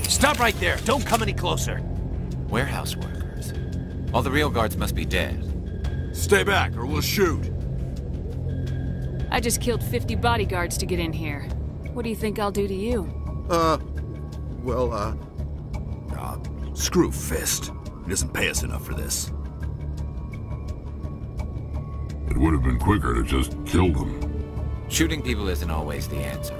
Stop right there. Don't come any closer. Warehouse workers. All the real guards must be dead. Stay back, or we'll shoot. I just killed 50 bodyguards to get in here. What do you think I'll do to you? Screw Fist. He doesn't pay us enough for this. It would have been quicker to just kill them. Shooting people isn't always the answer.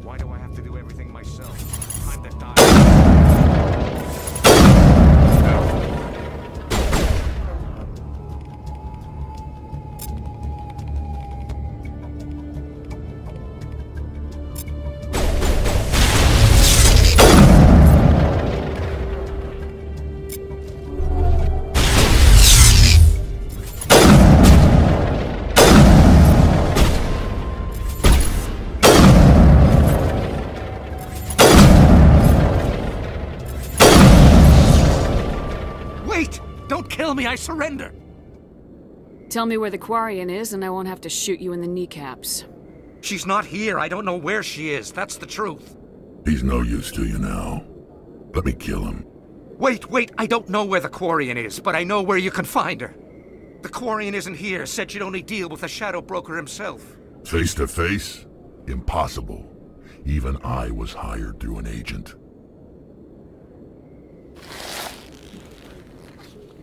Why do I have to do everything myself? I'm the doctor. Wait! Don't kill me, I surrender! Tell me where the Quarian is and I won't have to shoot you in the kneecaps. She's not here. I don't know where she is. That's the truth. He's no use to you now. Let me kill him. Wait, I don't know where the Quarian is, but I know where you can find her. The Quarian isn't here. Said she'd only deal with the Shadow Broker himself. Face to face? Impossible. Even I was hired through an agent.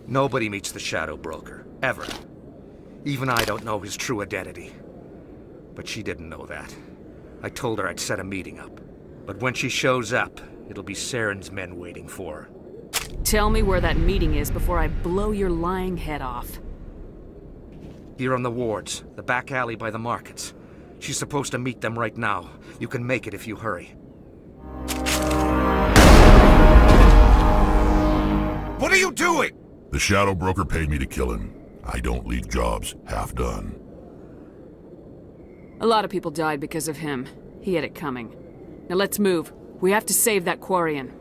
Nobody meets the Shadow Broker. Ever. Even I don't know his true identity. But she didn't know that. I told her I'd set a meeting up. But when she shows up, it'll be Saren's men waiting for her. Tell me where that meeting is before I blow your lying head off. Here on the wards, the back alley by the markets. She's supposed to meet them right now. You can make it if you hurry. What are you doing? The Shadow Broker paid me to kill him. I don't leave jobs half done. A lot of people died because of him. He had it coming. Now let's move. We have to save that Quarian.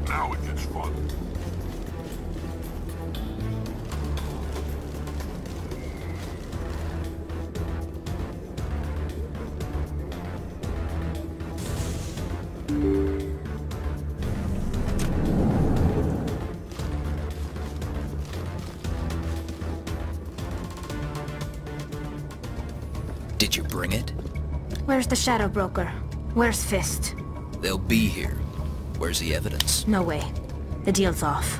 Now it gets fun. Did you bring it? Where's the Shadow Broker? Where's Fist? They'll be here. Where's the evidence? No way. The deal's off.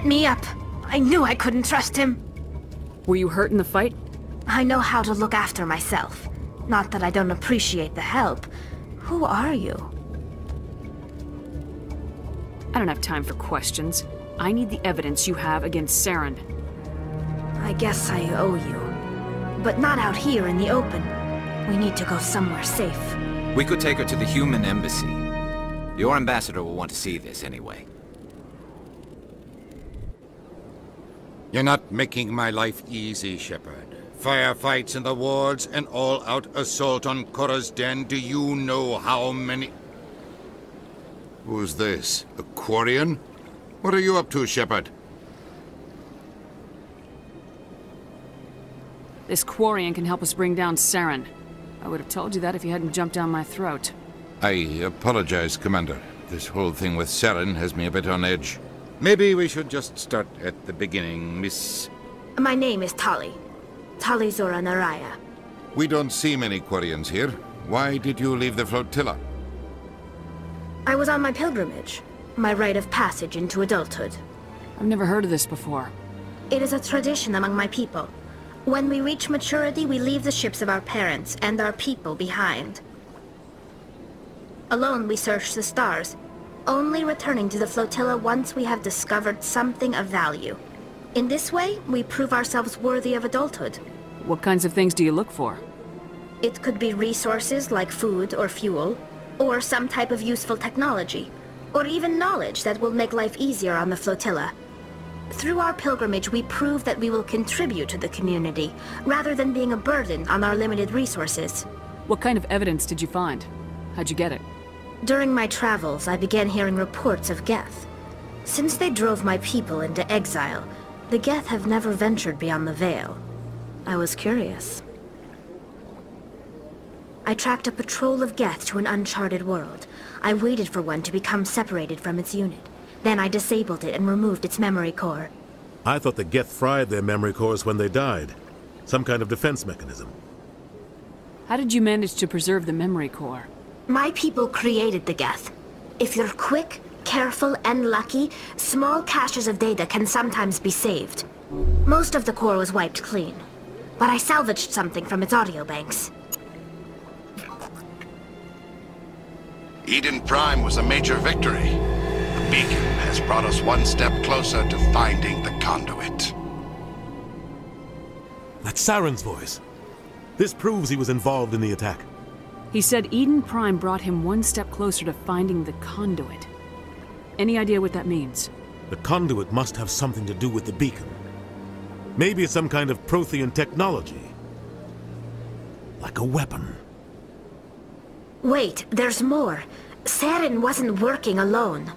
set me up. I knew I couldn't trust him. Were you hurt in the fight? I know how to look after myself. Not that I don't appreciate the help. Who are you? I don't have time for questions. I need the evidence you have against Saren. I guess I owe you. But not out here in the open. We need to go somewhere safe. We could take her to the human embassy. Your ambassador will want to see this anyway. You're not making my life easy, Shepard. Firefights in the wards, an all-out assault on Korra's den. Do you know how many... Who's this? A Quarian? What are you up to, Shepard? This Quarian can help us bring down Saren. I would have told you that if you hadn't jumped down my throat. I apologize, Commander. This whole thing with Saren has me a bit on edge. Maybe we should just start at the beginning, Miss... My name is Tali. Tali Zora Naraya. We don't see many Quarians here. Why did you leave the flotilla? I was on my pilgrimage. My rite of passage into adulthood. I've never heard of this before. It is a tradition among my people. When we reach maturity, we leave the ships of our parents and our people behind. Alone, we search the stars, only returning to the flotilla once we have discovered something of value. In this way, we prove ourselves worthy of adulthood. What kinds of things do you look for? It could be resources like food or fuel, or some type of useful technology, or even knowledge that will make life easier on the flotilla. Through our pilgrimage, we prove that we will contribute to the community, rather than being a burden on our limited resources. What kind of evidence did you find? How'd you get it? During my travels, I began hearing reports of Geth. Since they drove my people into exile, the Geth have never ventured beyond the Veil. I was curious. I tracked a patrol of Geth to an uncharted world. I waited for one to become separated from its unit. Then I disabled it and removed its memory core. I thought the Geth fried their memory cores when they died. Some kind of defense mechanism. How did you manage to preserve the memory core? My people created the Geth. If you're quick, careful, and lucky, small caches of data can sometimes be saved. Most of the core was wiped clean, but I salvaged something from its audio banks. Eden Prime was a major victory. The beacon has brought us one step closer to finding the conduit. That's Saren's voice. This proves he was involved in the attack. He said Eden Prime brought him one step closer to finding the conduit. Any idea what that means? The conduit must have something to do with the beacon. Maybe it's some kind of Prothean technology. Like a weapon. Wait, there's more. Saren wasn't working alone.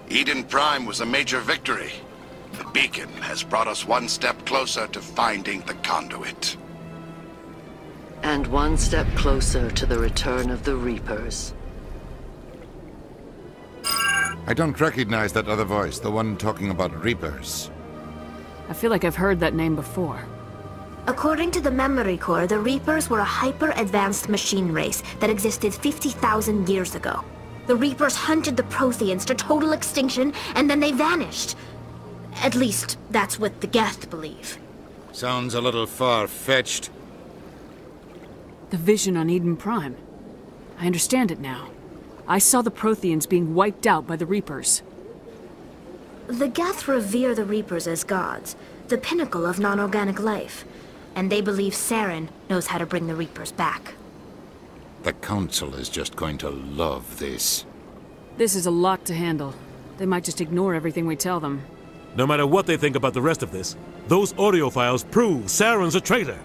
Eden Prime was a major victory. The beacon has brought us one step closer to finding the conduit. And one step closer to the return of the Reapers. I don't recognize that other voice, the one talking about Reapers. I feel like I've heard that name before. According to the memory core, the Reapers were a hyper-advanced machine race that existed 50,000 years ago. The Reapers hunted the Protheans to total extinction, and then they vanished. At least, that's what the Geth believe. Sounds a little far-fetched. The vision on Eden Prime. I understand it now. I saw the Protheans being wiped out by the Reapers. The Geth revere the Reapers as gods, the pinnacle of non-organic life. And they believe Saren knows how to bring the Reapers back. The Council is just going to love this. This is a lot to handle. They might just ignore everything we tell them. No matter what they think about the rest of this, those audio files prove Saren's a traitor.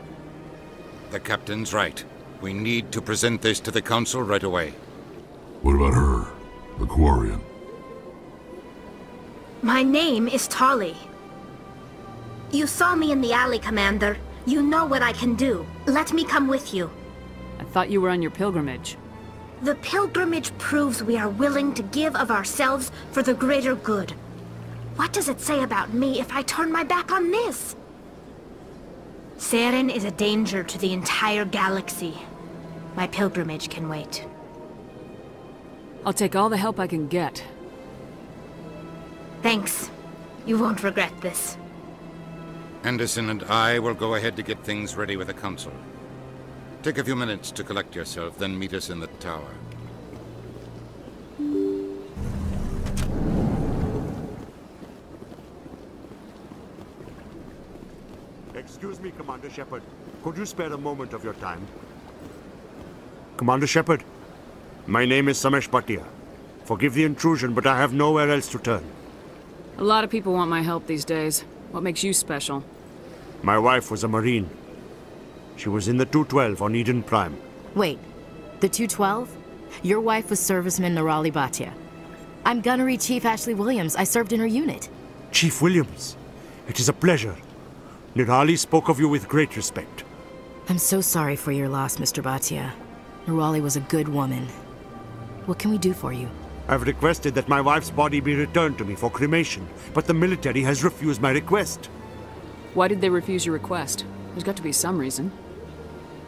The Captain's right. We need to present this to the Council right away. What about her? The Quarian? My name is Tali. You saw me in the alley, Commander. You know what I can do. Let me come with you. I thought you were on your pilgrimage. The pilgrimage proves we are willing to give of ourselves for the greater good. What does it say about me if I turn my back on this? Saren is a danger to the entire galaxy. My pilgrimage can wait. I'll take all the help I can get. Thanks. You won't regret this. Anderson and I will go ahead to get things ready with the Council. Take a few minutes to collect yourself, then meet us in the tower. Excuse me, Commander Shepard. Could you spare a moment of your time? Commander Shepard, my name is Samesh Bhatia. Forgive the intrusion, but I have nowhere else to turn. A lot of people want my help these days. What makes you special? My wife was a Marine. She was in the 212 on Eden Prime. Wait, the 212? Your wife was Serviceman Nirali Bhatia. I'm Gunnery Chief Ashley Williams. I served in her unit. Chief Williams, it is a pleasure. Nirali spoke of you with great respect. I'm so sorry for your loss, Mr. Bhatia. Nirali was a good woman. What can we do for you? I've requested that my wife's body be returned to me for cremation, but the military has refused my request. Why did they refuse your request? There's got to be some reason.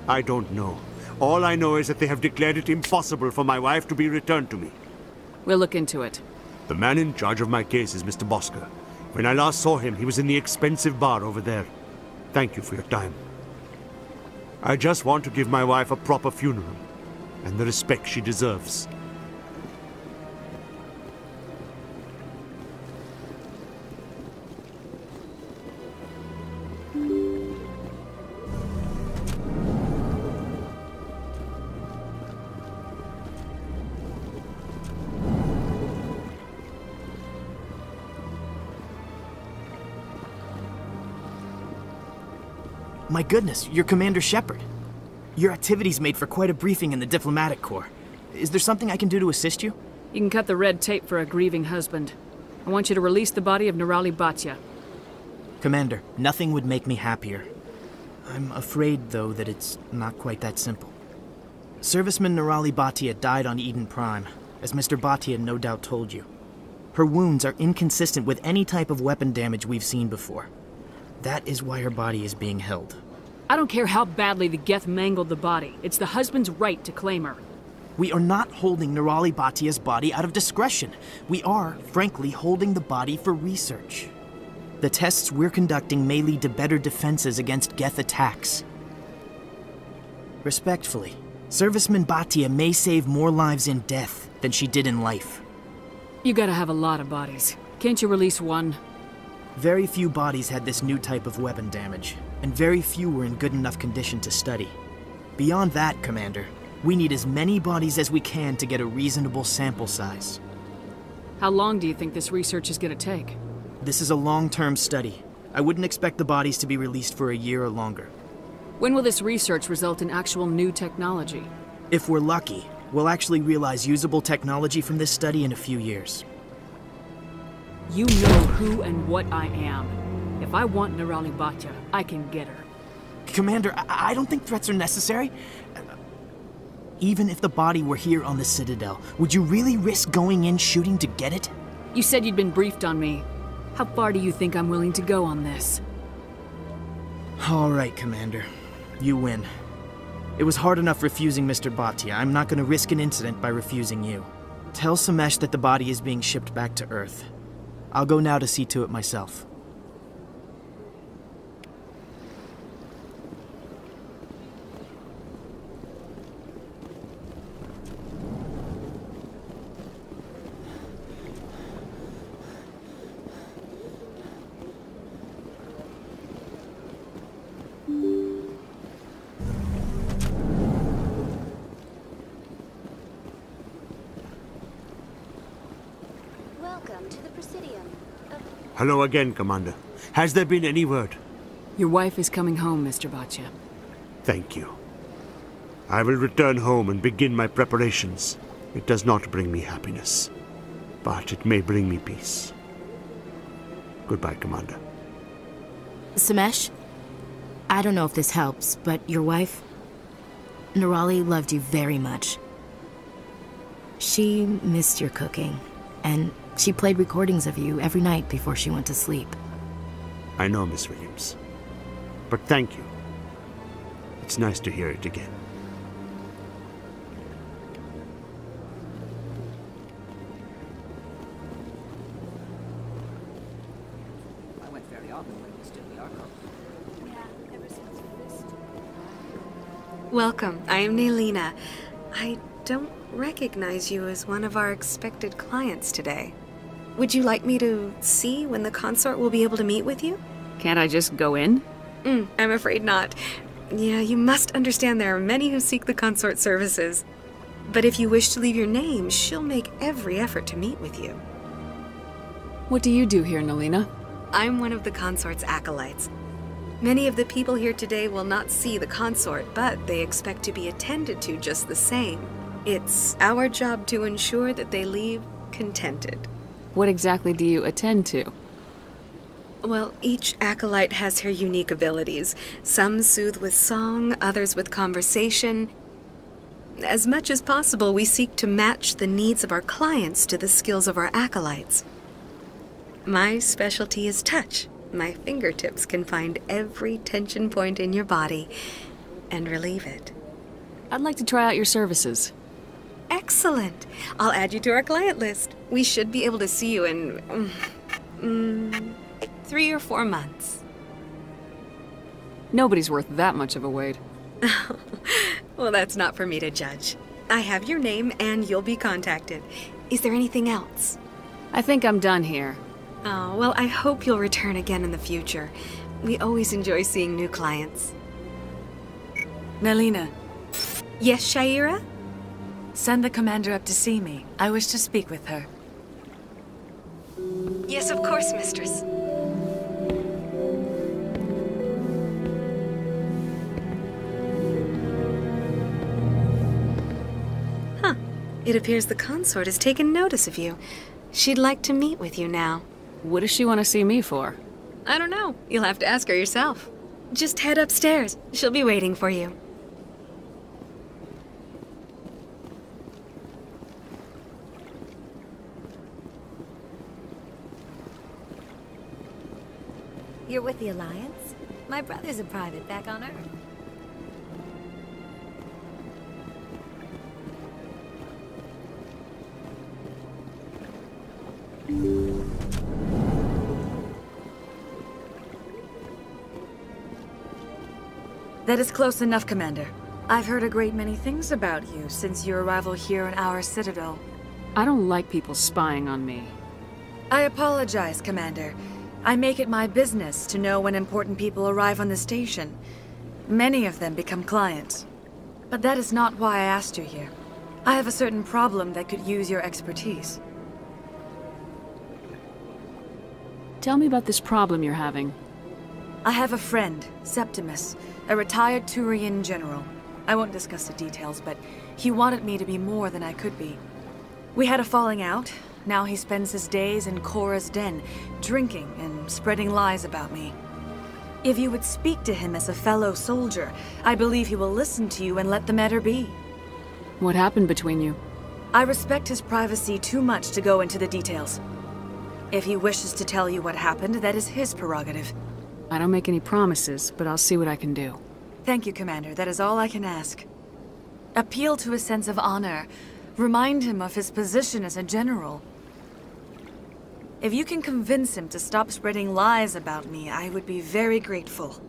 I don't know. All I know is that they have declared it impossible for my wife to be returned to me. We'll look into it. The man in charge of my case is Mr. Bosker. When I last saw him, he was in the expensive bar over there. Thank you for your time. I just want to give my wife a proper funeral, and the respect she deserves. My goodness, you're Commander Shepard. Your activities made for quite a briefing in the Diplomatic Corps. Is there something I can do to assist you? You can cut the red tape for a grieving husband. I want you to release the body of Nirali Bhatia. Commander, nothing would make me happier. I'm afraid, though, that it's not quite that simple. Serviceman Nirali Bhatia died on Eden Prime, as Mr. Bhatia no doubt told you. Her wounds are inconsistent with any type of weapon damage we've seen before. That is why her body is being held. I don't care how badly the Geth mangled the body. It's the husband's right to claim her. We are not holding Nirali Bhatia's body out of discretion. We are, frankly, holding the body for research. The tests we're conducting may lead to better defenses against Geth attacks. Respectfully, Serviceman Bhatia may save more lives in death than she did in life. You gotta have a lot of bodies. Can't you release one? Very few bodies had this new type of weapon damage, and very few were in good enough condition to study. Beyond that, Commander, we need as many bodies as we can to get a reasonable sample size. How long do you think this research is gonna take? This is a long-term study. I wouldn't expect the bodies to be released for a year or longer. When will this research result in actual new technology? If we're lucky, we'll actually realize usable technology from this study in a few years. You know who and what I am. If I want Nirali Bhatia, I can get her. Commander, I don't think threats are necessary. Even if the body were here on the Citadel, would you really risk going in shooting to get it? You said you'd been briefed on me. How far do you think I'm willing to go on this? All right, Commander. You win. It was hard enough refusing Mr. Bhatia. I'm not going to risk an incident by refusing you. Tell Samesh that the body is being shipped back to Earth. I'll go now to see to it myself. Hello again, Commander. Has there been any word? Your wife is coming home, Mr. Bhatia. Thank you. I will return home and begin my preparations. It does not bring me happiness, but it may bring me peace. Goodbye, Commander. Samesh, I don't know if this helps, but your wife, Nirali, loved you very much. She missed your cooking, and she played recordings of you every night before she went to sleep. I know, Miss Williams. But thank you. It's nice to hear it again. Welcome. I am Nelina. I don't recognize you as one of our expected clients today. Would you like me to see when the consort will be able to meet with you? Can't I just go in? I'm afraid not. Yeah, you must understand there are many who seek the consort services. But if you wish to leave your name, she'll make every effort to meet with you. What do you do here, Nelina? I'm one of the consort's acolytes. Many of the people here today will not see the consort, but they expect to be attended to just the same. It's our job to ensure that they leave contented. What exactly do you attend to? Well, each acolyte has her unique abilities. Some soothe with song, others with conversation. As much as possible, we seek to match the needs of our clients to the skills of our acolytes. My specialty is touch. My fingertips can find every tension point in your body and relieve it. I'd like to try out your services. Excellent. I'll add you to our client list. We should be able to see you in 3 or 4 months. Nobody's worth that much of a wait. Well, that's not for me to judge. I have your name and you'll be contacted. Is there anything else? I think I'm done here. Oh, well, I hope you'll return again in the future. We always enjoy seeing new clients. Nelina. Yes, Shaira? Send the commander up to see me. I wish to speak with her. Yes, of course, mistress. Huh. It appears the consort has taken notice of you. She'd like to meet with you now. What does she want to see me for? I don't know. You'll have to ask her yourself. Just head upstairs. She'll be waiting for you. You're with the Alliance? My brother's a private back on Earth. That is close enough, Commander. I've heard a great many things about you since your arrival here in our Citadel. I don't like people spying on me. I apologize, Commander. I make it my business to know when important people arrive on the station. Many of them become clients. But that is not why I asked you here. I have a certain problem that could use your expertise. Tell me about this problem you're having. I have a friend, Septimus, a retired Turian general. I won't discuss the details, but he wanted me to be more than I could be. We had a falling out. Now he spends his days in Korra's den, drinking and spreading lies about me. If you would speak to him as a fellow soldier, I believe he will listen to you and let the matter be. What happened between you? I respect his privacy too much to go into the details. If he wishes to tell you what happened, that is his prerogative. I don't make any promises, but I'll see what I can do. Thank you, Commander. That is all I can ask. Appeal to his sense of honor. Remind him of his position as a general. If you can convince him to stop spreading lies about me, I would be very grateful.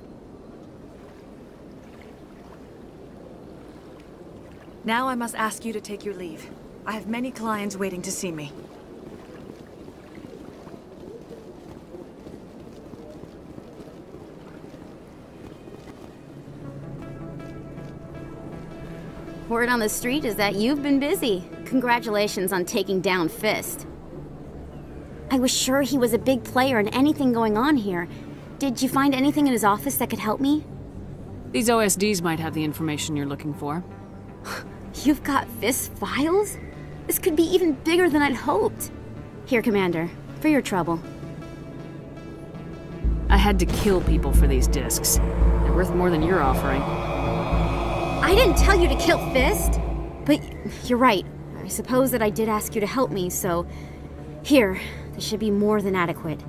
Now I must ask you to take your leave. I have many clients waiting to see me. Word on the street is that you've been busy. Congratulations on taking down Fist. I was sure he was a big player in anything going on here. Did you find anything in his office that could help me? These OSDs might have the information you're looking for. You've got Fist files? This could be even bigger than I'd hoped. Here, Commander, for your trouble. I had to kill people for these discs. They're worth more than you're offering. I didn't tell you to kill Fist! But you're right. I suppose that I did ask you to help me, so... Here, this should be more than adequate.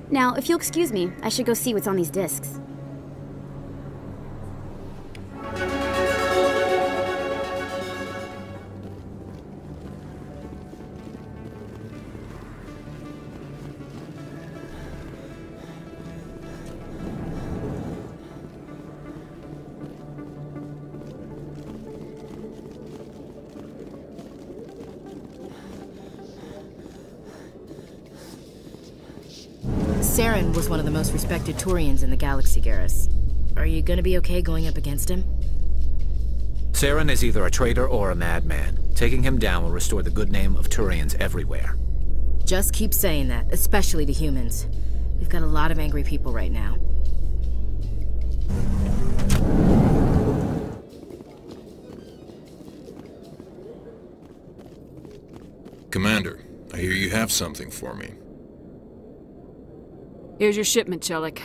Now, if you'll excuse me, I should go see what's on these discs. Saren was one of the most respected Turians in the galaxy, Garrus. Are you gonna be okay going up against him? Saren is either a traitor or a madman. Taking him down will restore the good name of Turians everywhere. Just keep saying that, especially to humans. We've got a lot of angry people right now. Commander, I hear you have something for me. Here's your shipment, Chelik.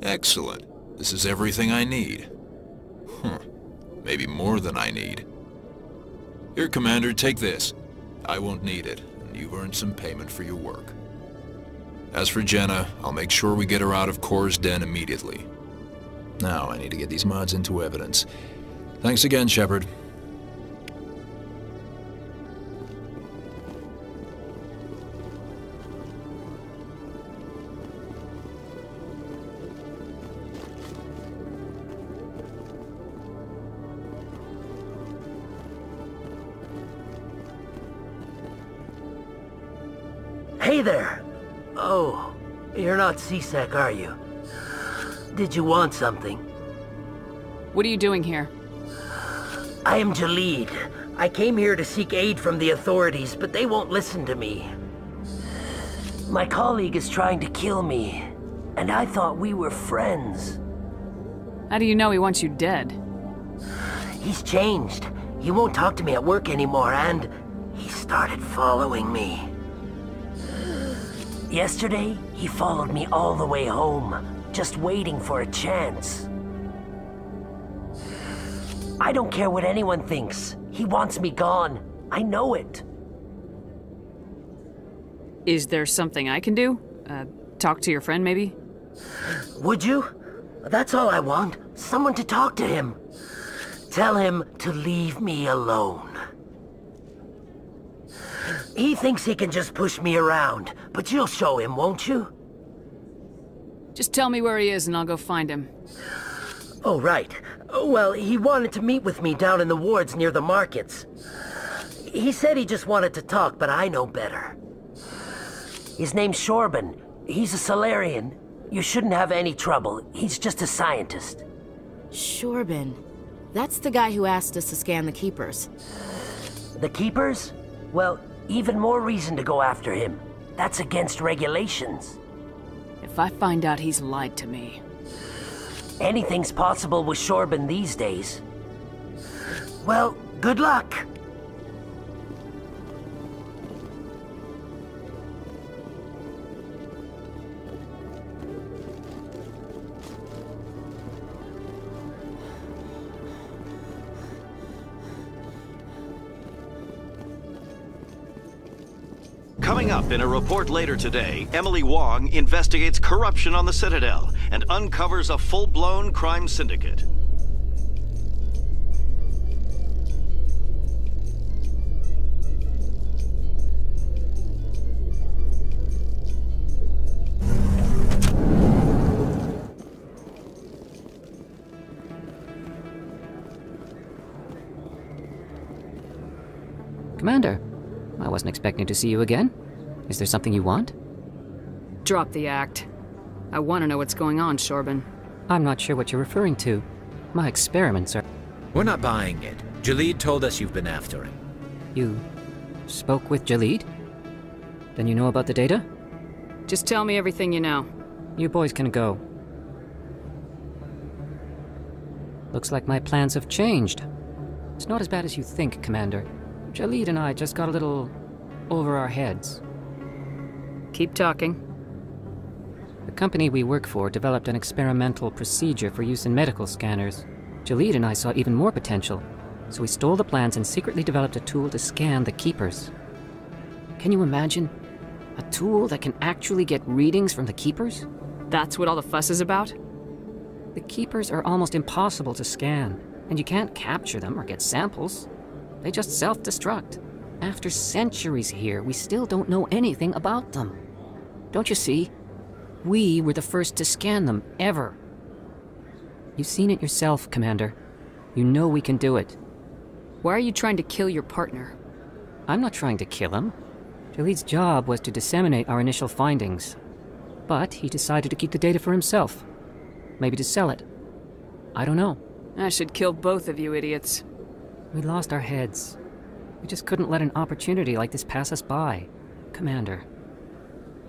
Excellent. This is everything I need. Maybe more than I need. Here, Commander, take this. I won't need it, and you've earned some payment for your work. As for Jenna, I'll make sure we get her out of Kor's den immediately. Now, I need to get these mods into evidence. Thanks again, Shepard. Hey there! Oh, you're not CSEC, are you? Did you want something? What are you doing here? I am Jalid. I came here to seek aid from the authorities, but they won't listen to me. My colleague is trying to kill me, and I thought we were friends. How do you know he wants you dead? He's changed. He won't talk to me at work anymore, and he started following me. Yesterday, he followed me all the way home, just waiting for a chance. I don't care what anyone thinks. He wants me gone. I know it. Is there something I can do? Talk to your friend, maybe? Would you? That's all I want. Someone to talk to him. Tell him to leave me alone. He thinks he can just push me around, but you'll show him, won't you? Just tell me where he is and I'll go find him. Oh, right. Well, he wanted to meet with me down in the wards near the markets. He said he just wanted to talk, but I know better. His name's Shorban. He's a Solarian. You shouldn't have any trouble. He's just a scientist. Shorban. That's the guy who asked us to scan the Keepers. The Keepers? Well, even more reason to go after him. That's against regulations. If I find out he's lied to me... Anything's possible with Shorban these days. Well, good luck. Coming up in a report later today, Emily Wong investigates corruption on the Citadel and uncovers a full-blown crime syndicate. Commander, I wasn't expecting to see you again. Is there something you want? Drop the act. I want to know what's going on, Shorban. I'm not sure what you're referring to. My experiments are... We're not buying it. Jalid told us you've been after him. You spoke with Jalid? Then you know about the data? Just tell me everything you know. You boys can go. Looks like my plans have changed. It's not as bad as you think, Commander. Jalid and I just got a little over our heads. Keep talking. The company we work for developed an experimental procedure for use in medical scanners. Jalid and I saw even more potential, so we stole the plans and secretly developed a tool to scan the Keepers. Can you imagine? A tool that can actually get readings from the Keepers? That's what all the fuss is about? The Keepers are almost impossible to scan, and you can't capture them or get samples. They just self-destruct. After centuries here, we still don't know anything about them. Don't you see? We were the first to scan them, ever. You've seen it yourself, Commander. You know we can do it. Why are you trying to kill your partner? I'm not trying to kill him. Jaleed's job was to disseminate our initial findings, but he decided to keep the data for himself. Maybe to sell it. I don't know. I should kill both of you idiots. We lost our heads. We just couldn't let an opportunity like this pass us by. Commander,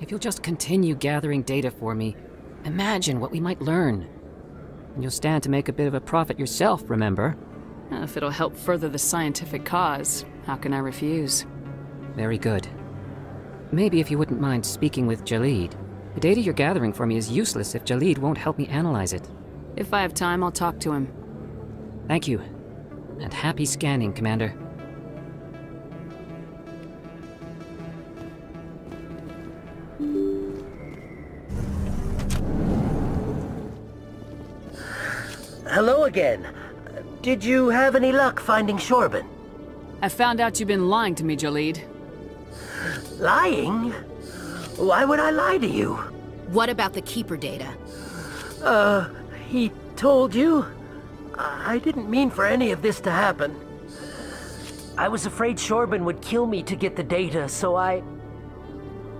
if you'll just continue gathering data for me, imagine what we might learn. And you'll stand to make a bit of a profit yourself, remember? If it'll help further the scientific cause, how can I refuse? Very good. Maybe if you wouldn't mind speaking with Jaleed. The data you're gathering for me is useless if Jaleed won't help me analyze it. If I have time, I'll talk to him. Thank you. And happy scanning, Commander. Hello again. Did you have any luck finding Shorben? I found out you've been lying to me, Jaleed. Lying? Why would I lie to you? What about the Keeper data? He told you? I didn't mean for any of this to happen. I was afraid Shorben would kill me to get the data, so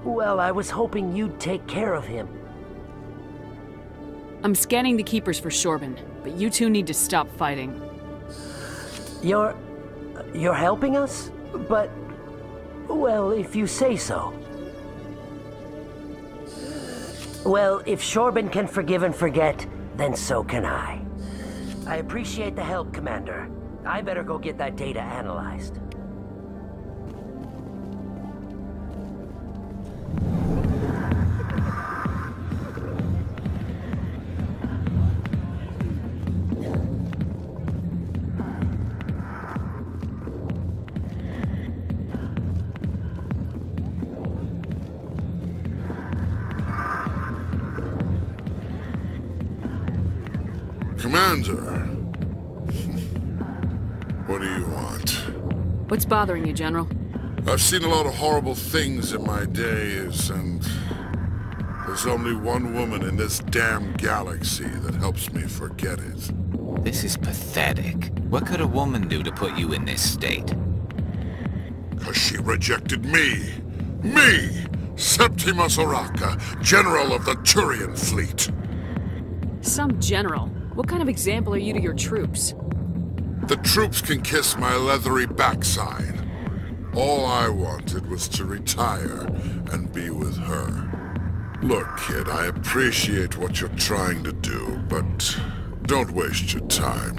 well, I was hoping you'd take care of him. I'm scanning the Keepers for Shorben, but you two need to stop fighting. You're helping us? But, well, if you say so. Well, if Shorben can forgive and forget, then so can I. I appreciate the help, Commander. I better go get that data analyzed. Commander, what do you want? What's bothering you, General? I've seen a lot of horrible things in my days, and there's only one woman in this damn galaxy that helps me forget it. This is pathetic. What could a woman do to put you in this state? 'Cause she rejected me! Me! Septimus Oraka, General of the Turian Fleet! Some general? What kind of example are you to your troops? The troops can kiss my leathery backside. All I wanted was to retire and be with her. Look, kid, I appreciate what you're trying to do, but don't waste your time.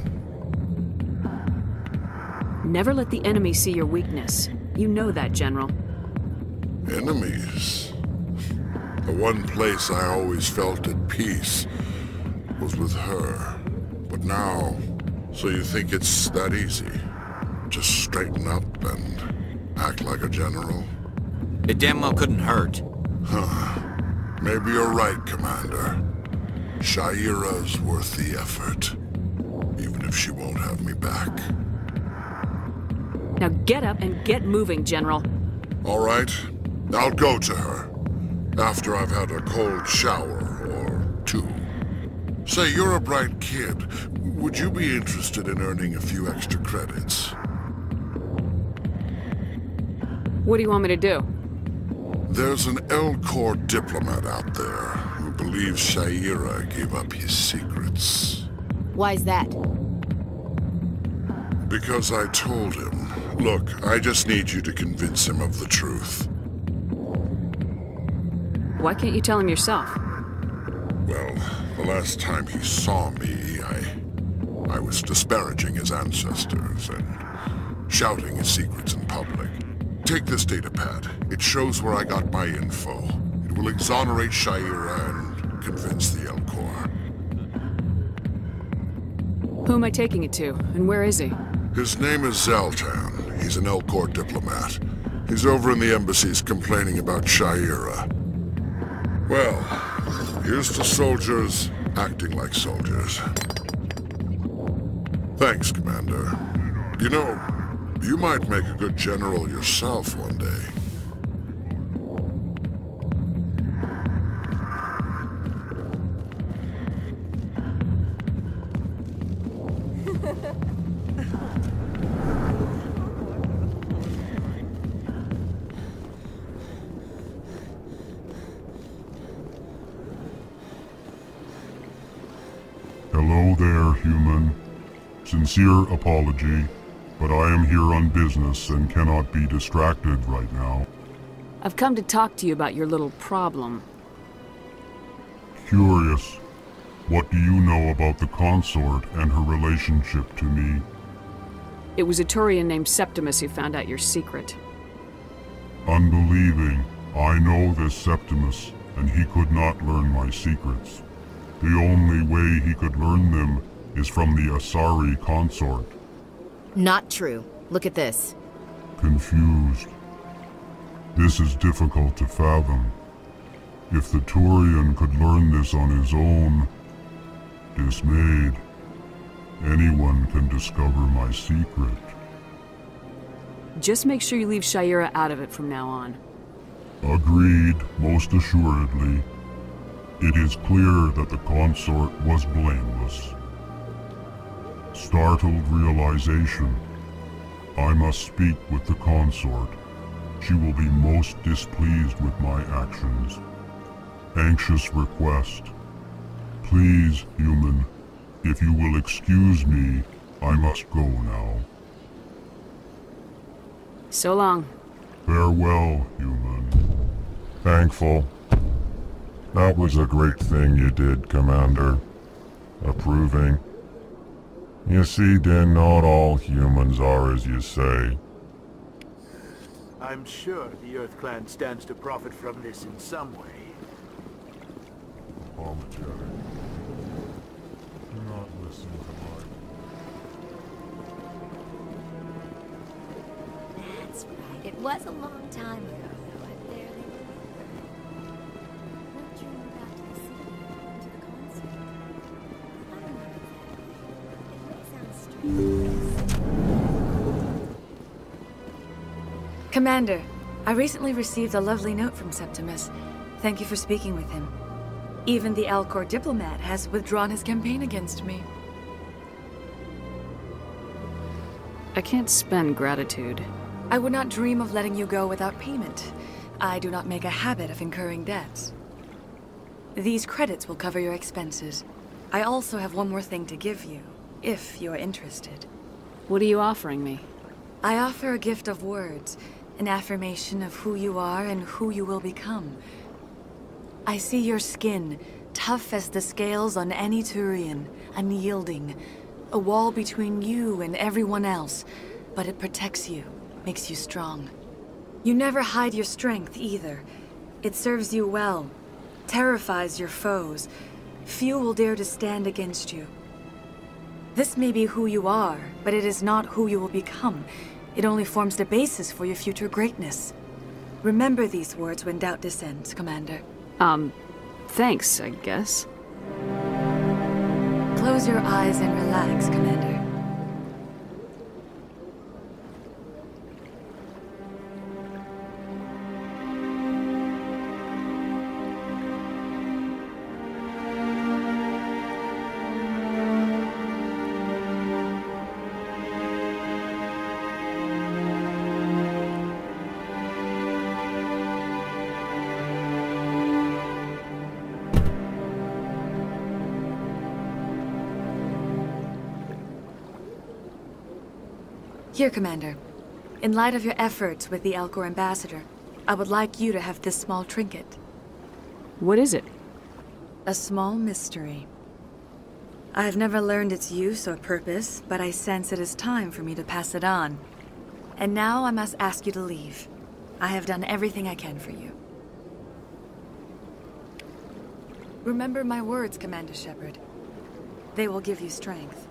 Never let the enemy see your weakness. You know that, General. Enemies? The one place I always felt at peace was with her. But now, so you think it's that easy? Just straighten up and act like a general? It damn well couldn't hurt. Huh. Maybe you're right, Commander. Shaira's worth the effort. Even if she won't have me back. Now get up and get moving, General. All right. I'll go to her. After I've had a cold shower or two. Say, you're a bright kid. Would you be interested in earning a few extra credits? What do you want me to do? There's an Elcor diplomat out there who believes Shaira gave up his secrets. Why's that? Because I told him. Look, I just need you to convince him of the truth. Why can't you tell him yourself? Well, the last time he saw me, I was disparaging his ancestors and shouting his secrets in public. Take this datapad. It shows where I got my info. It will exonerate Shaira and convince the Elcor. Who am I taking it to, and where is he? His name is Zaltan. He's an Elcor diplomat. He's over in the embassies complaining about Shaira. Well, here's to soldiers acting like soldiers. Thanks, Commander. You know, you might make a good general yourself one day. Hello there, human. Sincere apology, but I am here on business and cannot be distracted right now. I've come to talk to you about your little problem. Curious. What do you know about the consort and her relationship to me? It was a Turian named Septimus who found out your secret. Unbelieving. I know this Septimus, and he could not learn my secrets. The only way he could learn them is from the Asari consort. Not true. Look at this. Confused. This is difficult to fathom. If the Turian could learn this on his own, dismayed, anyone can discover my secret. Just make sure you leave Shayera out of it from now on. Agreed, most assuredly. It is clear that the consort was blameless. Startled realization. I must speak with the consort. She will be most displeased with my actions. Anxious request. Please, human, if you will excuse me, I must go now. So long. Farewell, human. Thankful. That was a great thing you did, Commander. Approving. You see, Din, not all humans are as you say. I'm sure the Earth Clan stands to profit from this in some way. Apologetic. Do not listen to my... That's right. It was a long time ago, though. I barely remember. What drew you back to the city, to the concert? I don't know exactly. It may sound strange. Commander, I recently received a lovely note from Septimus. Thank you for speaking with him. Even the Alcor diplomat has withdrawn his campaign against me. I can't spend gratitude. I would not dream of letting you go without payment. I do not make a habit of incurring debts. These credits will cover your expenses. I also have one more thing to give you, if you are interested. What are you offering me? I offer a gift of words, an affirmation of who you are and who you will become. I see your skin, tough as the scales on any Turian, unyielding, a wall between you and everyone else, but it protects you, makes you strong. You never hide your strength either. It serves you well, terrifies your foes. Few will dare to stand against you. This may be who you are, but it is not who you will become. It only forms the basis for your future greatness. Remember these words when doubt descends, Commander. Thanks, I guess. Close your eyes and relax, Commander. Here, Commander. In light of your efforts with the Alcor ambassador, I would like you to have this small trinket. What is it? A small mystery. I have never learned its use or purpose, but I sense it is time for me to pass it on. And now I must ask you to leave. I have done everything I can for you. Remember my words, Commander Shepard. They will give you strength.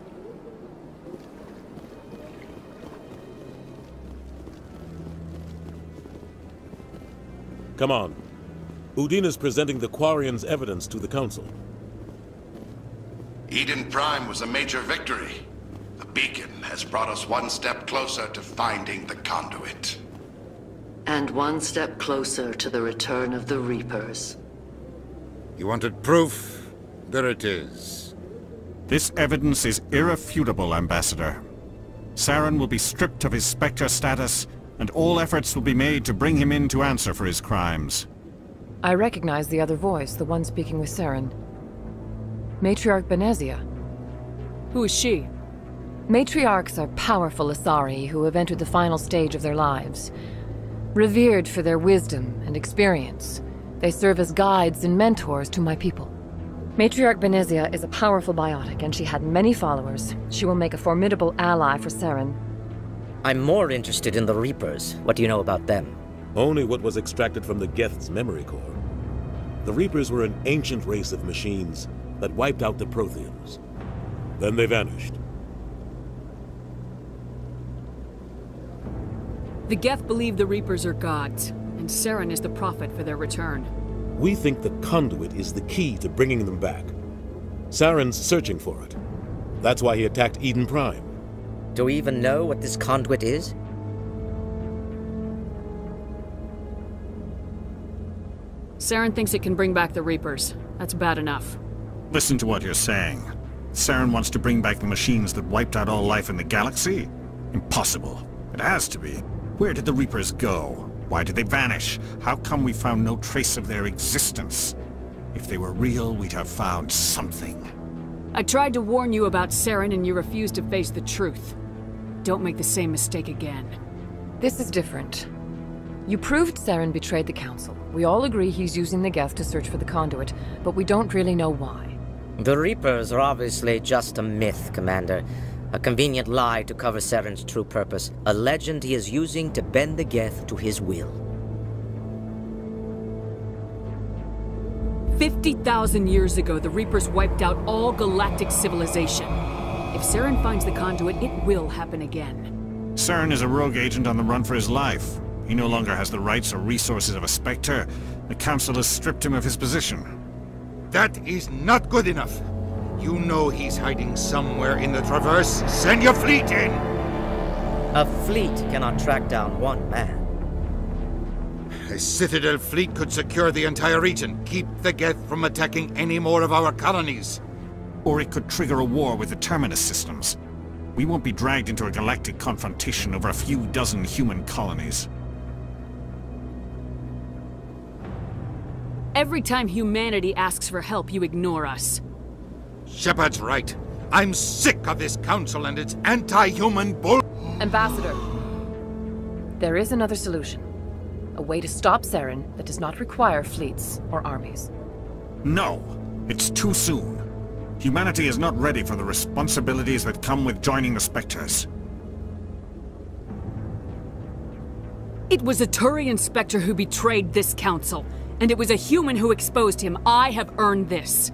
Come on. Udine is presenting the Quarians' evidence to the Council. Eden Prime was a major victory. The beacon has brought us one step closer to finding the conduit. And one step closer to the return of the Reapers. You wanted proof? There it is. This evidence is irrefutable, Ambassador. Saren will be stripped of his Spectre status, and all efforts will be made to bring him in to answer for his crimes. I recognize the other voice, the one speaking with Saren. Matriarch Benezia. Who is she? Matriarchs are powerful Asari who have entered the final stage of their lives. Revered for their wisdom and experience, they serve as guides and mentors to my people. Matriarch Benezia is a powerful biotic, and she had many followers. She will make a formidable ally for Saren. I'm more interested in the Reapers. What do you know about them? Only what was extracted from the Geth's memory core. The Reapers were an ancient race of machines that wiped out the Protheans. Then they vanished. The Geth believe the Reapers are gods, and Saren is the prophet for their return. We think the conduit is the key to bringing them back. Saren's searching for it. That's why he attacked Eden Prime. Do we even know what this conduit is? Saren thinks it can bring back the Reapers. That's bad enough. Listen to what you're saying. Saren wants to bring back the machines that wiped out all life in the galaxy? Impossible. It has to be. Where did the Reapers go? Why did they vanish? How come we found no trace of their existence? If they were real, we'd have found something. I tried to warn you about Saren and you refused to face the truth. Don't make the same mistake again. This is different. You proved Saren betrayed the Council. We all agree he's using the Geth to search for the conduit, but we don't really know why. The Reapers are obviously just a myth, Commander. A convenient lie to cover Saren's true purpose. A legend he is using to bend the Geth to his will. 50,000 years ago, the Reapers wiped out all galactic civilization. If Saren finds the conduit, it will happen again. Saren is a rogue agent on the run for his life. He no longer has the rights or resources of a Spectre. The Council has stripped him of his position. That is not good enough. You know he's hiding somewhere in the Traverse. Send your fleet in! A fleet cannot track down one man. A Citadel fleet could secure the entire region, keep the Geth from attacking any more of our colonies. Or it could trigger a war with the Terminus systems. We won't be dragged into a galactic confrontation over a few dozen human colonies. Every time humanity asks for help, you ignore us. Shepard's right. I'm sick of this council and its anti-human bull— Ambassador, there is another solution. A way to stop Saren that does not require fleets or armies. No! It's too soon. Humanity is not ready for the responsibilities that come with joining the Spectres. It was a Turian Spectre who betrayed this council, and it was a human who exposed him. I have earned this.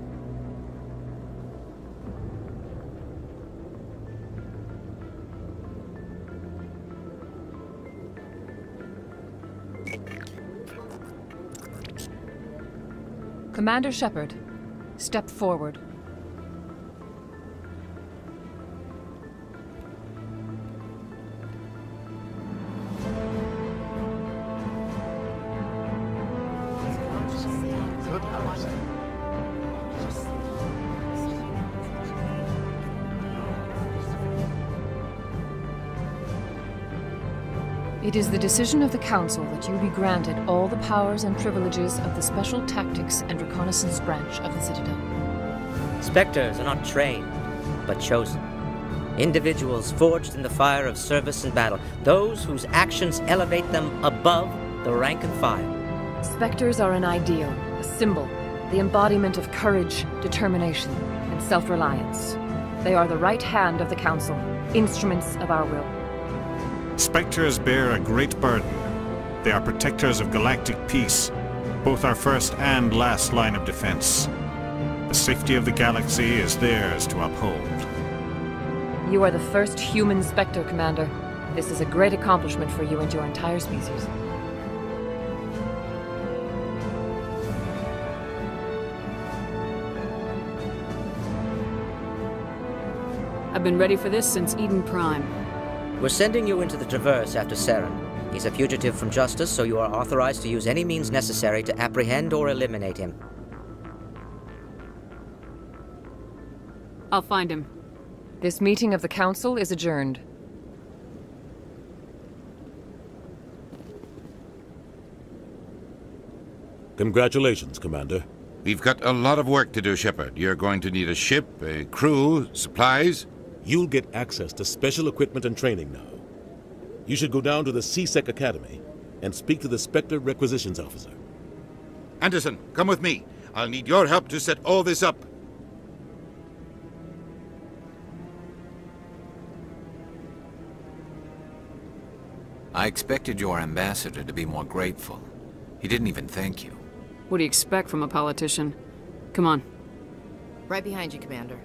Commander Shepard, step forward. It is the decision of the Council that you be granted all the powers and privileges of the Special Tactics and Reconnaissance branch of the Citadel. Spectres are not trained, but chosen. Individuals forged in the fire of service and battle. Those whose actions elevate them above the rank and file. Spectres are an ideal, a symbol, the embodiment of courage, determination, and self-reliance. They are the right hand of the Council, instruments of our will. Spectres bear a great burden. They are protectors of galactic peace, both our first and last line of defense. The safety of the galaxy is theirs to uphold. You are the first human Spectre, Commander. This is a great accomplishment for you and your entire species. I've been ready for this since Eden Prime. We're sending you into the Traverse after Saren. He's a fugitive from justice, so you are authorized to use any means necessary to apprehend or eliminate him. I'll find him. This meeting of the Council is adjourned. Congratulations, Commander. We've got a lot of work to do, Shepard. You're going to need a ship, a crew, supplies. You'll get access to special equipment and training now. You should go down to the C-Sec Academy and speak to the Spectre Requisitions Officer. Anderson, come with me. I'll need your help to set all this up. I expected your ambassador to be more grateful. He didn't even thank you. What do you expect from a politician? Come on. Right behind you, Commander.